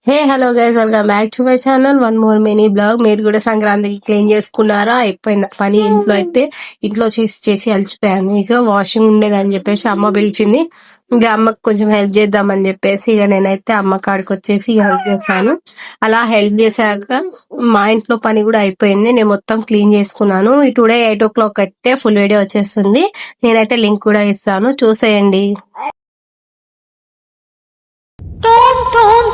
Hey hello guys, welcome back to my channel. One more mini blog. మీరు కూడా సంక్రాంతికి clean చేసుకున్నారా? అయిపోయింది పని. ఇంట్లో అయితే ఇంట్లో చేసి చేసి అలసిపోయాను. ఇక వాషింగ్ ఉండేదని చెప్పేసి అమ్మ పిలిచింది. ఇక అమ్మకు కొంచెం హెల్ప్ చేద్దామని చెప్పేసి ఇక నేనైతే అమ్మ కాడికి వచ్చేసి ఇక హెల్ప్ చేశాను. అలా హెల్ప్ చేశాక మా ఇంట్లో పని కూడా అయిపోయింది. నేను మొత్తం క్లీన్ చేసుకున్నాను. టుడే 8 o'clock అయితే ఫుల్ వీడియో వచ్చేస్తుంది. నేనైతే లింక్ కూడా ఇస్తాను, చూసేయండి. Tom Tom